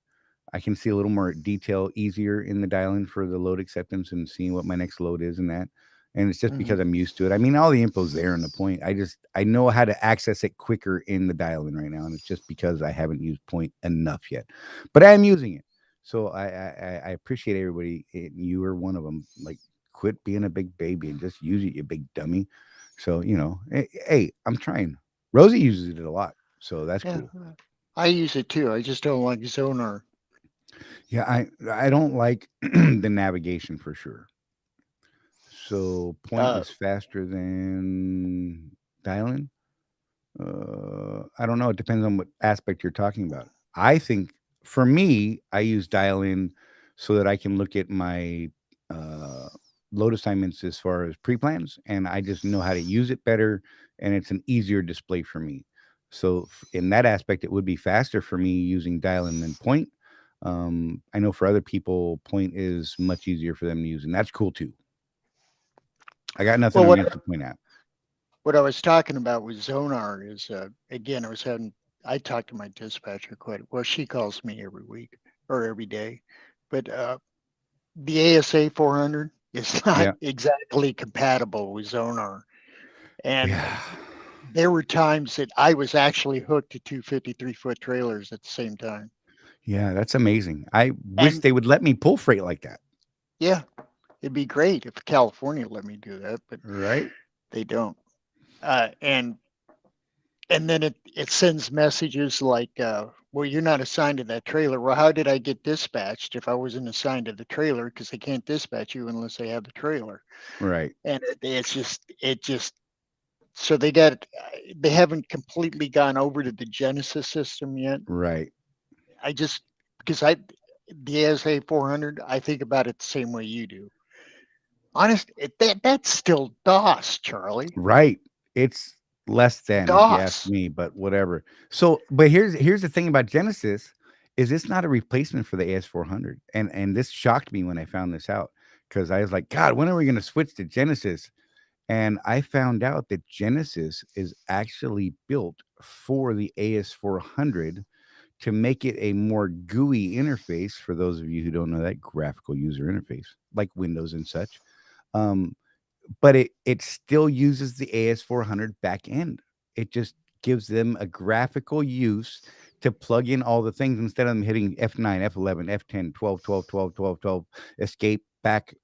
I can see a little more detail easier in the dial-in for the load acceptance and seeing what my next load is and that. And it's just because Mhm. I'm used to it. I mean, all the info's there in the point. I know how to access it quicker in the dial-in right now, and it's just because I haven't used point enough yet. But I am using it, so I appreciate everybody. You are one of them. Like, quit being a big baby and just use it, you big dummy. So hey, I'm trying. Rosie uses it a lot, so that's Yeah. cool. I use it too. I just don't like Zonar. Yeah, I don't like the navigation for sure. So point Uh, is faster than dial-in. I don't know. It depends on what aspect you're talking about. I think for me, I use dial-in so that I can look at my uh, load assignments as far as pre-plans, and I just know how to use it better, and it's an easier display for me. So in that aspect, it would be faster for me using dial-in than point. I know for other people, point is much easier for them to use, and that's cool too. I got nothing well, against the point app. what I was talking about with Zonar is, again, I talk to my dispatcher quite well. She calls me every week or every day, but the ASA 400 is not Yeah, exactly compatible with Zonar. And yeah, there were times that I was actually hooked to two 53-foot trailers at the same time. yeah. That's amazing. I wish And they would let me pull freight like that. yeah, it'd be great if California let me do that, but Right, they don't. And then it sends messages like, well, you're not assigned to that trailer. Well, how did I get dispatched if I wasn't assigned to the trailer? Because they can't dispatch you unless they have the trailer. right, And it just so they haven't completely gone over to the Genesis system yet. right. I just because I the ASA 400, I think about it the same way you do. honest, that's still DOS, Charlie. Right. It's less than, if you ask DOS. me, but whatever. So, but here's the thing about Genesis is it's not a replacement for the AS400, and this shocked me when I found this out because I was like, God, when are we going to switch to Genesis? And I found out that Genesis is actually built for the AS400 to make it a more GUI interface. For those of you who don't know that, graphical user interface, like Windows and such. Um, but it still uses the AS400 back end. It just gives them a graphical use to plug in all the things instead of them hitting F9, F11, F10, 12, 12, 12, 12, 12, escape back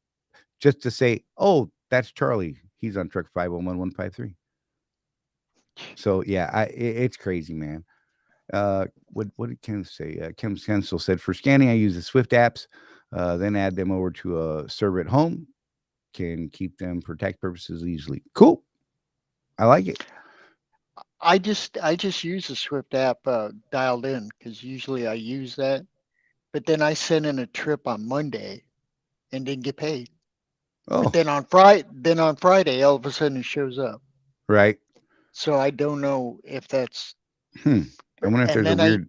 just to say, oh, that's Charlie. He's on truck 501153. So yeah, it's crazy, man. What did Ken say? Kim Kensel said for scanning, I use the Swift apps, then add them over to a server at home. Can keep them for tax purposes easily. Cool. I like it. I just use the Swift app dialed in because usually I use that. But then I sent in a trip on Monday and didn't get paid. But Oh, then on Friday, all of a sudden it shows up. right. So I don't know if that's. Hmm. I wonder if And there's a then I weird.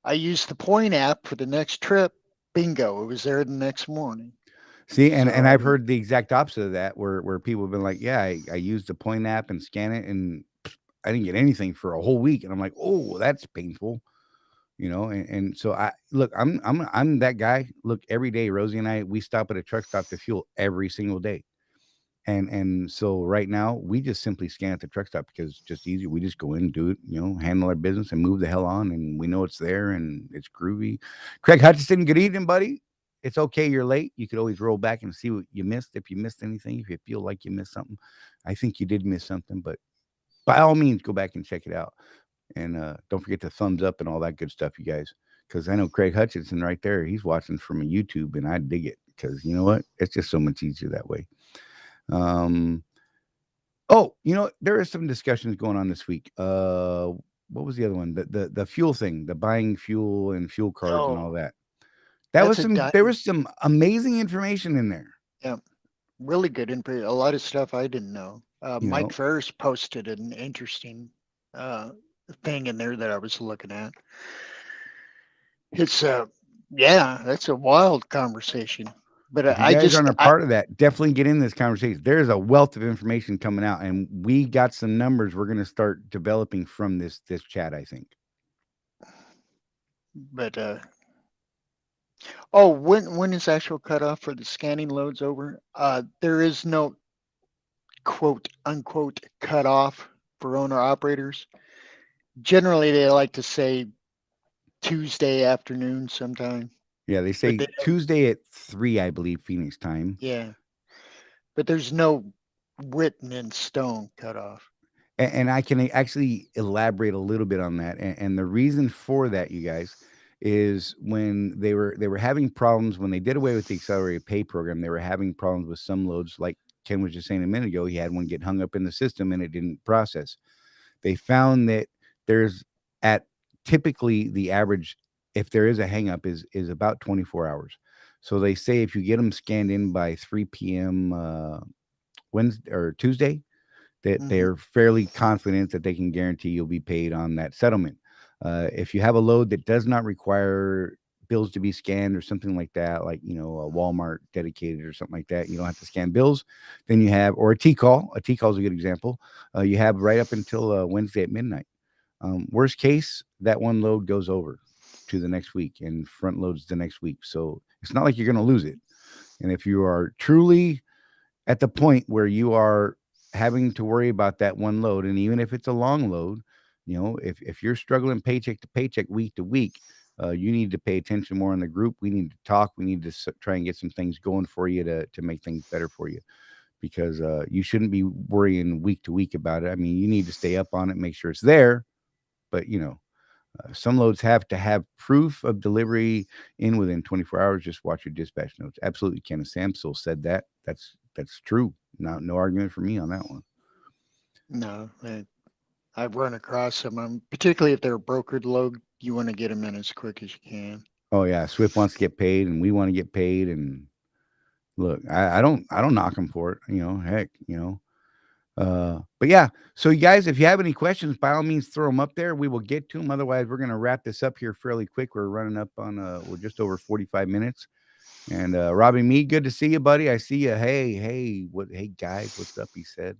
I used the point app for the next trip. Bingo, it was there the next morning. See, So and I I've mean, heard the exact opposite of that, where people have been like, yeah, I used the point app and scan it, and I didn't get anything for a whole week, and I'm like, oh, that's painful. And so I look, I'm that guy. Look, every day, Rosie and I, we stop at a truck stop to fuel every single day. And so right now we just simply scan at the truck stop because it's just easier. We just go in, do it, handle our business and move the hell on, and we know it's there and it's groovy. Craig Hutchison, good evening, buddy. It's okay you're late. You could always roll back and see what you missed if you missed anything, if you feel like you missed something. I think you did miss something, but by all means go back and check it out. And don't forget to thumbs up and all that good stuff, you guys. Because I know Craig Hutchinson right there, he's watching from a YouTube, and I dig it because you know what? It's just so much easier that way. Um, oh, there is some discussions going on this week. What was the other one? The fuel thing, the buying fuel and fuel cards and all oh, that. That that's was a some. There was some amazing information in there. yeah, really good info. A lot of stuff I didn't know. You Mike know, Ferris posted an interesting uh, thing in there that I was looking at. It's yeah, that's a wild conversation. But if you I guys aren't just a part of that, definitely get in this conversation. There's a wealth of information coming out, and we got some numbers we're going to start developing from this chat. I think. but oh, when is actual cutoff for the scanning loads over? There is no quote unquote cutoff for owner operators. Generally, they like to say Tuesday afternoon sometime, Yeah, they but say they don't. Tuesday at 3, I believe, Phoenix time. Yeah, but there's no written in stone cutoff. And I can actually elaborate a little bit on that. And the reason for that, you guys, is when they were having problems when they did away with the accelerated pay program. They were having problems with some loads, like Ken was just saying a minute ago. He had one get hung up in the system and it didn't process. They found that there's at typically the average, if there is a hang up, is about 24 hours. So they say if you get them scanned in by 3 p.m. Wednesday or Tuesday, that Hmm. they're fairly confident that they can guarantee you'll be paid on that settlement. If you have a load that does not require bills to be scanned or something like that, like a Walmart dedicated or something like that, you don't have to scan bills. Then you have, or a T call. A T call is a good example. You have right up until Wednesday at midnight. Worst case, that one load goes over to the next week and front loads the next week. So it's not like you're going to lose it. And if you are truly at the point where you are having to worry about that one load, and even if it's a long load, if you're struggling paycheck to paycheck, week to week, you need to pay attention more in the group. We need to talk. We need to try and get some things going for you to make things better for you, because you shouldn't be worrying week to week about it. I mean, you need to stay up on it, make sure it's there, but some loads have to have proof of delivery in within 24 hours. Just watch your dispatch notes. Absolutely, Kenneth Samsel said that. That's true. No argument for me on that one. No, I've run across them. Particularly if they're a brokered load, you want to get them in as quick as you can. Oh yeah, Swift wants to get paid, and we want to get paid, and Look, I don't knock them for it. Heck, but yeah. So you guys, if you have any questions, by all means, throw them up there. We will get to them. Otherwise, we're gonna wrap this up here fairly quick. We're running up on we're just over 45 minutes. And Robbie Me, good to see you, buddy. I see you. Hey guys, what's up? He said.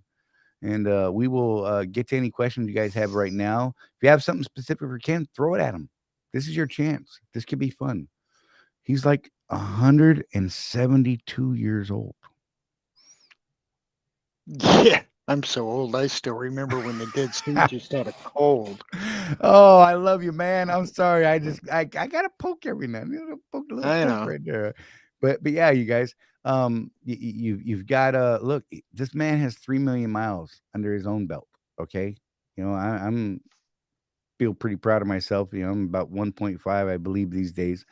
And we will get to any questions you guys have right now. If you have something specific for Ken, throw it at him. This is your chance. This could be fun. He's like 172 years old. Yeah, I'm so old. I still remember when the Dead Stooges had a cold. Oh, I love you, man. I'm sorry. I gotta poke every now and then. Poke a little I poke know. right there. But yeah, you guys. You've got look. This man has 3 million miles under his own belt. Okay, I'm feel pretty proud of myself. I'm about 1.5, I believe, these days.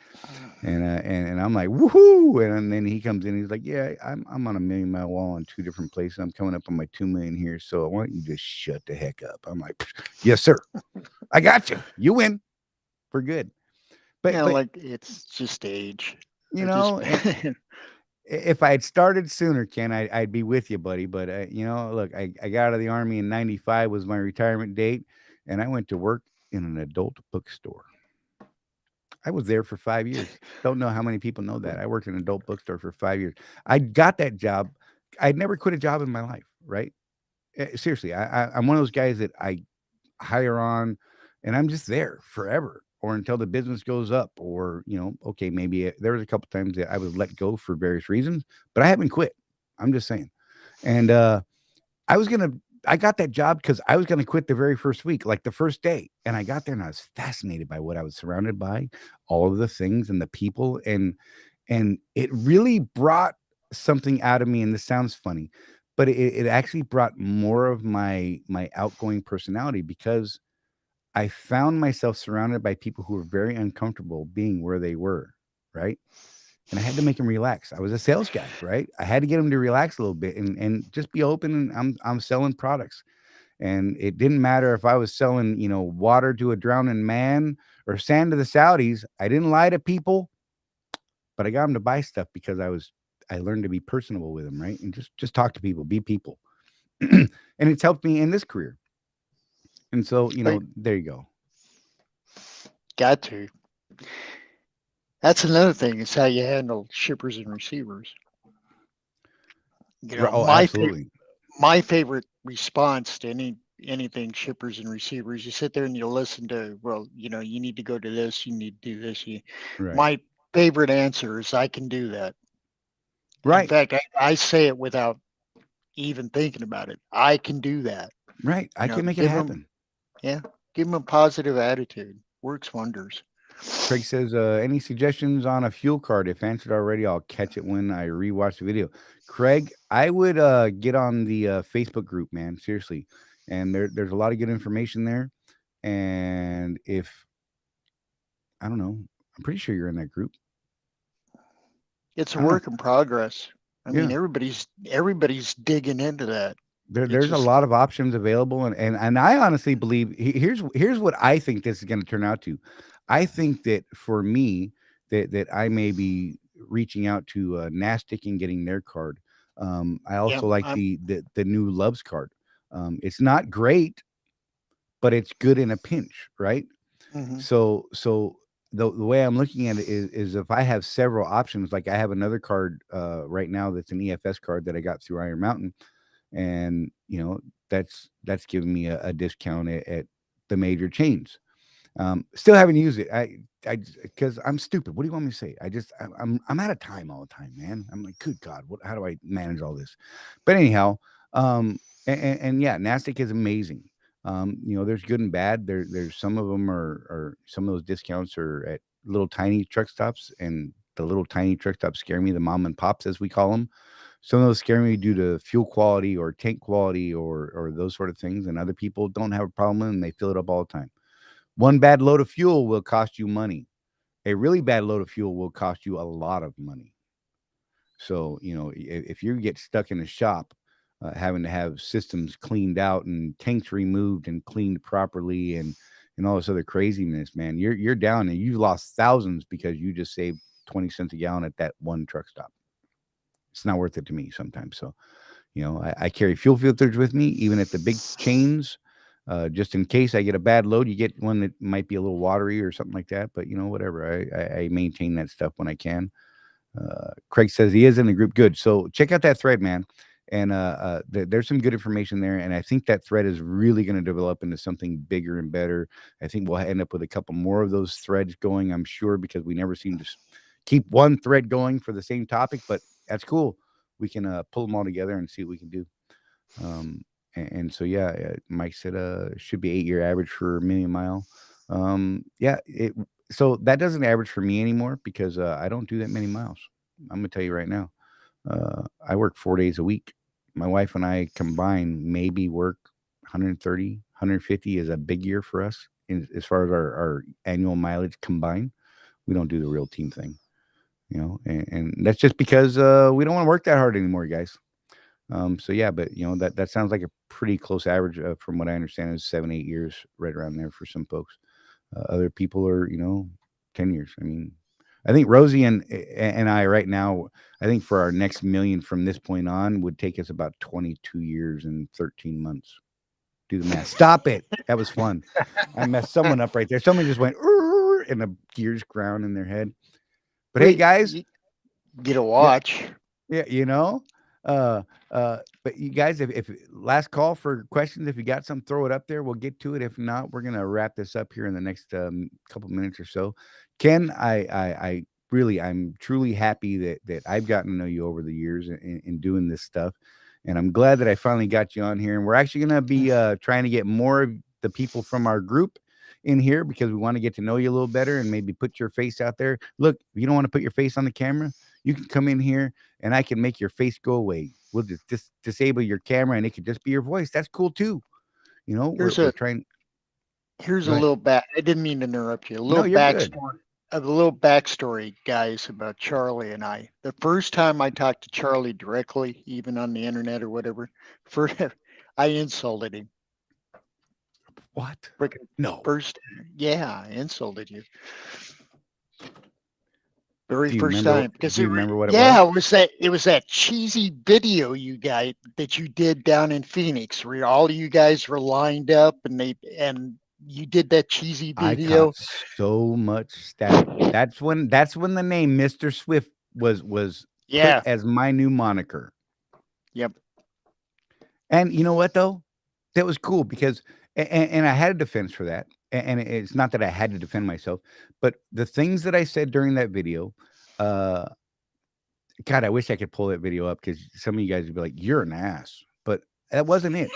And I'm like, woohoo! And then he comes in, he's like, yeah, I'm on a 1 million mile wall in two different places. I'm coming up on my 2 million here. So why don't you just shut the heck up? I'm like, yes, sir. I got you. You win. We're good. But Yeah, but like it's just age. you I just know, and if I had started sooner, Ken, I'd be with you, buddy. But look, I got out of the army in '95 was my retirement date, and I went to work in an adult bookstore. I was there for 5 years. Don't know how many people know that. I worked in an adult bookstore for 5 years. I got that job. I'd never quit a job in my life, right? Seriously, I'm one of those guys that I hire on, and I'm just there forever or until the business goes up. Or okay, maybe there was a couple times that I was let go for various reasons, but I haven't quit. I'm just saying. And I was gonna I got that job because I was gonna quit the very first week, like the first day. And I got there and I was fascinated by what I was surrounded by, all of the things and the people, and it really brought something out of me. And this sounds funny, but it actually brought more of my outgoing personality because I found myself surrounded by people who were very uncomfortable being where they were, right? And I had to make them relax. I was a sales guy, right? I had to get them to relax a little bit and just be open. And I'm selling products, and it didn't matter if I was selling water to a drowning man or sand to the Saudis. I didn't lie to people, but I got them to buy stuff because I learned to be personable with them, right? And just talk to people, be people, and it's helped me in this career. And so like there you go. got to. That's another thing. Is how you handle shippers and receivers. Oh, absolutely. My favorite response to anything shippers and receivers, you sit there and you listen to, well, you need to go to this, you need to do this. Right. My favorite answer is I can do that. In Right. fact, I say it without even thinking about it. I can do that. Right. I can make it Give them, happen. yeah, give them a positive attitude. Works wonders. Craig says, any suggestions on a fuel card? If answered already, I'll catch it when I rewatch the video. Craig, I would get on the Facebook group, man. Seriously. And there's a lot of good information there. And if I don't know, I'm pretty sure you're in that group. It's a I don't know. work in progress. I mean, Yeah. everybody's digging into that. It's There's a just, lot of options available, and I honestly believe here's what I think this is going to turn out to. I think that for me, that I may be reaching out to Nastic and getting their card. I yeah, also like the new Loves card. It's not great, but it's good in a pinch, right? mhm. So the way I'm looking at it is if I have several options, like I have another card right now that's an EFS card that I got through Iron Mountain, and that's giving me a discount at the major chains. Still haven't used it. I because I'm stupid. What do you want me to say? I'm out of time all the time, man. I'm like, good God, how do I manage all this? But anyhow, and yeah, Nastic is amazing. There's good and bad. There's some of them are some of those discounts are at little tiny truck stops, and the little tiny truck stops scare me. The mom and pops, as we call them. Some of those scare me due to fuel quality or tank quality or those sort of things, and other people don't have a problem with them, and they fill it up all the time. One bad load of fuel will cost you money. A really bad load of fuel will cost you a lot of money. So, if you get stuck in a shop having to have systems cleaned out and tanks removed and cleaned properly and all this other craziness, man, you're down and you lost thousands because you just saved 20 cents a gallon at that one truck stop. It's not worth it to me sometimes. So, I carry fuel filters with me, even at the big chains, just in case I get a bad load. You get one that might be a little watery or something like that, but whatever. I maintain that stuff when I can. Craig says he is in the group. Good. So check out that thread, man. And there's some good information there. And I think that thread is really going to develop into something bigger and better. I think we'll end up with a couple more of those threads going, I'm sure, because we never seem to keep one thread going for the same topic. But that's cool. We can pull them all together and see what we can do. And so, yeah, Mike said should be 8-year average for a million mile. Yeah, so that doesn't average for me anymore because I don't do that many miles. I'm gonna tell you right now. I work 4 days a week. My wife and I combined maybe work 130, 150 is a big year for us as far as our annual mileage combined. We don't do the real team thing, and that's just because we don't want to work that hard anymore, guys. So yeah, but that sounds like a pretty close average from what I understand is 7, 8 years, right around there for some folks. Other people are 10 years. I mean, I think Rosie and I right now, I think for our next million from this point on would take us about 22 years and 13 months. Do the math. Stop it. That was fun. I messed someone up right there. Someone just went and the gears ground in their head. But hey, guys, You get a yeah, watch. yeah, uh, but you guys, if last call for questions, if you got some, throw it up there. We'll get to it. If not, we're gonna wrap this up here in the next couple minutes or so. Ken, I really, I'm truly happy that I've gotten to know you over the years in doing this stuff, and I'm glad that I finally got you on here. And we're actually gonna be trying to get more of the people from our group in here because we want to get to know you a little better and maybe put your face out there. Look, if you don't want to put your face on the camera, you can come in here and I can make your face go away. We'll just disable your camera and it could just be your voice. That's cool too. Here's We're a trying. here's a Go ahead. little back. I didn't mean to interrupt you. A No, little you're good. backstory. A little backstory, guys, about Charlie and I. The first time I talked to Charlie directly, even on the internet or whatever, first I insulted him. What? Frickin' No. first, yeah, I insulted you. Very Do you first remember? time because Do you remember what it yeah, was? it was that cheesy video you guys that you did down in Phoenix where all of you guys were lined up and you did that cheesy I caught video. so much static. That's when the name Mr. Swift was put Yeah. as my new moniker. Yep. And you know what though? That was cool because and I had a defense for that. And it's not that I had to defend myself, but the things that I said during that video, uh, God, I wish I could pull that video up because some of you guys would be like, "You're an ass," but that wasn't it.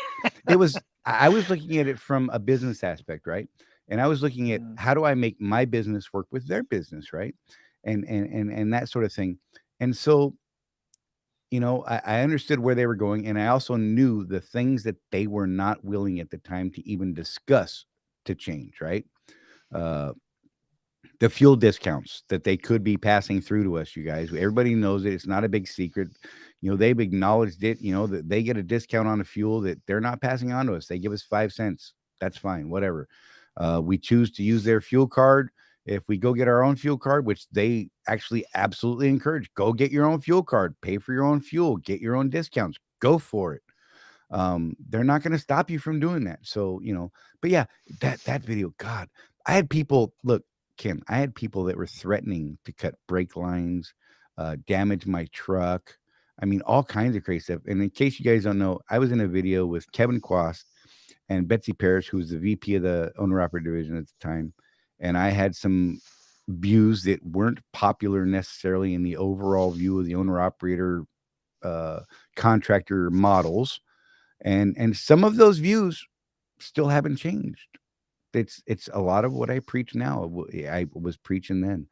It was I was looking at it from a business aspect, right? And I was looking at Mm. how do I make my business work with their business, right? And that sort of thing. And so I understood where they were going, and I also knew the things that they were not willing at the time to even discuss to change, right? Uh, the fuel discounts that they could be passing through to us, you guys. Everybody knows it. It's not a big secret. They've acknowledged it, that they get a discount on a fuel that they're not passing on to us. They give us 5 cents. That's fine, whatever. We choose to use their fuel card. If we go get our own fuel card, which they actually absolutely encourage, go get your own fuel card, pay for your own fuel, get your own discounts, go for it. They're not going to stop you from doing that. So, but yeah, that video, God, I had people look, Kim, I had people that were threatening to cut brake lines, damage my truck. I mean, all kinds of crazy stuff. And in case you guys don't know, I was in a video with Kevin Quast and Betsy Parrish, who was the VP of the owner operator division at the time. And I had some views that weren't popular necessarily in the overall view of the owner operator contractor models. And some of those views still haven't changed. It's a lot of what I preach now. I was preaching then,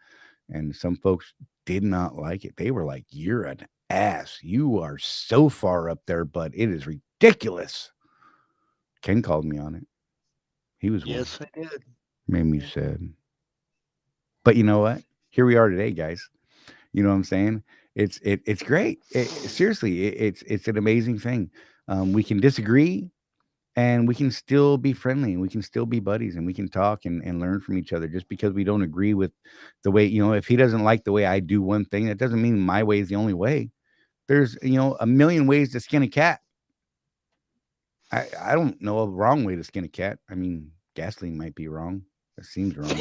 and some folks did not like it. They were like, "You're an ass. You are so far up there, but it is ridiculous." Ken called me on it. He was one. Yes, I did. Made me Yeah. sad. But you know what? Here we are today, guys. You know what I'm saying? It's great. Seriously, it's an amazing thing. We can disagree, and we can still be friendly, and we can still be buddies, and we can talk and learn from each other just because we don't agree with the way, if he doesn't like the way I do one thing, that doesn't mean my way is the only way. There's, a million ways to skin a cat. I don't know a wrong way to skin a cat. I mean, gasoline might be wrong. That seems wrong.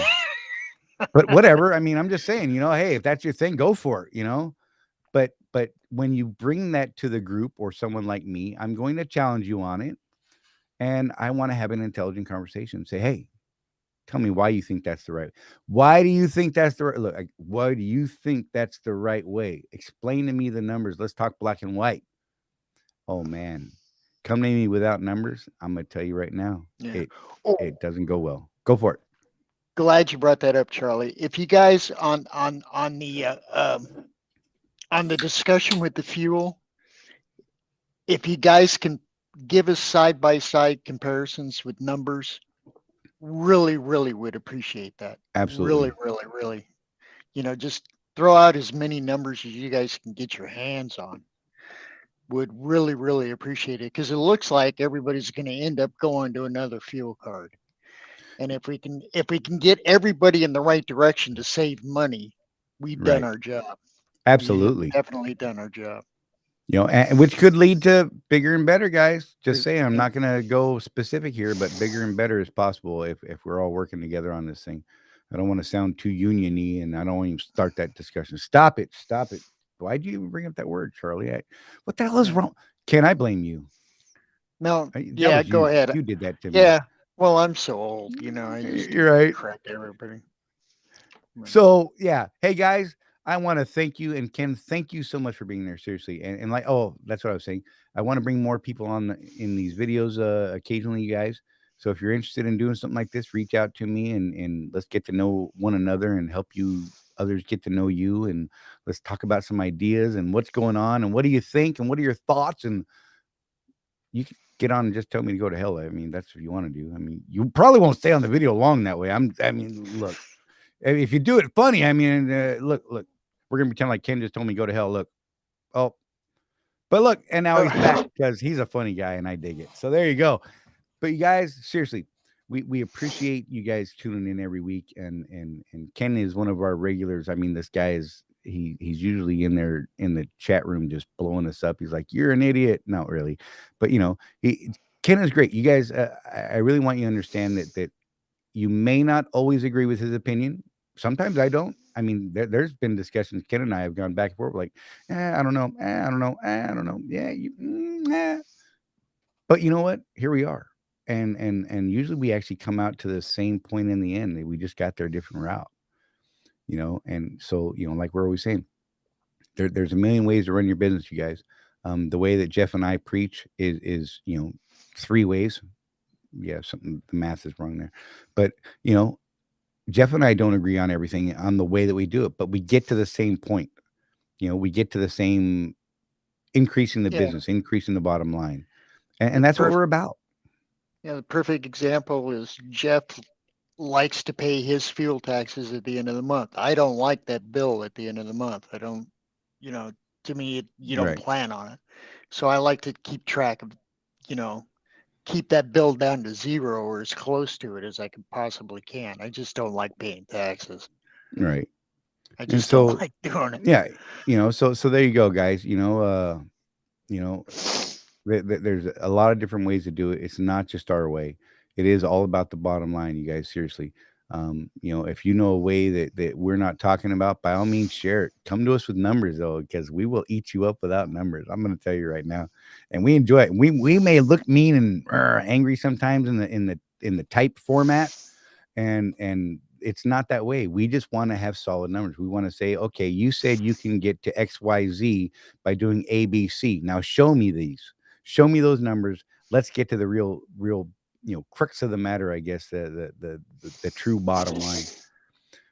But whatever. I mean, I'm just saying, hey, if that's your thing, go for it. But when you bring that to the group or someone like me, I'm going to challenge you on it. And I want to have an intelligent conversation. Say, hey, tell me why you think that's the right. Why do you think that's the right? Look, why do you think that's the right way? Explain to me the numbers. Let's talk black and white. Oh man, come to me without numbers. I'm gonna tell you right now, Yeah. it Oh, it doesn't go well. Go for it. glad you brought that up, Charlie. If you guys on the discussion with the fuel, if you guys can give us side by side comparisons with numbers, really, really would appreciate that. Really, Absolutely. really, really. Just throw out as many numbers as you guys can get your hands on. Would really, really appreciate it because it looks like everybody's going to end up going to another fuel card. And if we can get everybody in the right direction to save money, we've done Right. our job. We have Absolutely. definitely done our job. And which could lead to bigger and better, guys. Just There's, saying, I'm yeah, not going to go specific here, but bigger and better is possible if we're all working together on this thing. I don't want to sound too union-y, and I don't want to even start that discussion. Stop it. Stop it. Why'd you even bring up that word, Charlie? What the hell is yeah. wrong? Can I blame you? No, That yeah, was go you. ahead. You did that to me. Yeah. Well, I'm so old, I just You're right. correct everybody. So yeah, hey guys, I want to thank you, and Ken, thank you so much for being there. Seriously, and like, oh, that's what I was saying. I want to bring more people on in these videos occasionally, you guys. So if you're interested in doing something like this, reach out to me, and let's get to know one another and help you others get to know you, and let's talk about some ideas and what's going on and what do you think and what are your thoughts. And you can get on and just tell me to go to hell. I mean, that's what you want to do. I mean, you probably won't stay on the video long that way. I mean, look, if you do it funny, I mean, look, we're gonna pretend like Ken just told me go to hell. Look, oh, but look, and now he's back because he's a funny guy and I dig it. So there you go. But you guys, seriously, we appreciate you guys tuning in every week, and Ken is one of our regulars. I mean, this guy is he's usually in there in the chat room just blowing us up. He's like, "You're an idiot." Not really, but Ken is great. You guys, I really want you to understand that you may not always agree with his opinion. Sometimes I don't. I mean, there's been discussions. Ken and I have gone back and forth, like, I don't know, I don't know, I don't know. Yeah, but you know what? Here we are, and usually we actually come out to the same point in the end. We just got there a different route, And so, like we're always saying, there's a million ways to run your business, you guys. The way that Jeff and I preach is three ways. Yeah, something the math is wrong there, but Jeff and I don't agree on everything on the way that we do it, but we get to the same point. We get to the same increasing the Yeah, business, increasing the bottom line, and the that's what we're perfect about. yeah, the perfect example is Jeff likes to pay his fuel taxes at the end of the month. I don't like that bill at the end of the month. I don't, you know, to me, you don't Right, plan on it. So I like to keep track of, you know, keep that bill down to zero or as close to it as I can possibly can. I just don't like paying taxes. right, I and just don't so like doing it. yeah, so there you go, guys. You know, there's a lot of different ways to do it. It's not just our way. It is all about the bottom line, you guys. Seriously, if you know a way that we're not talking about, by all means, share it. Come to us with numbers though, because we will eat you up without numbers. I'm going to tell you right now, and we enjoy it. We may look mean and angry sometimes in the type format, and it's not that way. We just want to have solid numbers. We want to say, okay, you said you can get to XYZ by doing ABC. Now show me these. Show me those numbers. Let's get to the real crux of the matter, I guess, the true bottom line.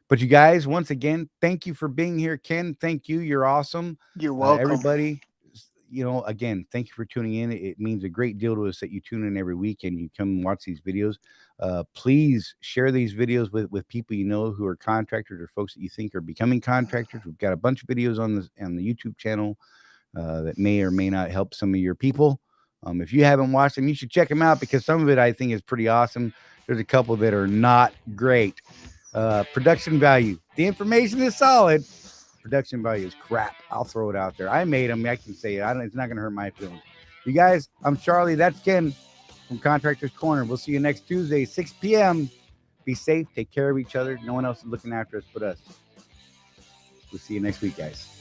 But you guys, once again, thank you for being here. Ken, thank you. You're awesome. You're welcome. Everybody, again, thank you for tuning in. It means a great deal to us that you tune in every week and you come and watch these videos. Please share these videos with people you know who are contractors or folks that you think are becoming contractors. We've got a bunch of videos on the YouTube channel that may or may not help some of your people. If you haven't watched them, you should check them out because some of it I think is pretty awesome. There's a couple that are not great. Production value. The information is solid. production value is crap. I'll throw it out there. I made them. I can say it. It's not going to hurt my feelings. You guys, I'm Charlie. That's Ken from Contractor's Corner. We'll see you next Tuesday, 6 p.m. Be safe. Take care of each other. No one else is looking after us but us. We'll see you next week, guys.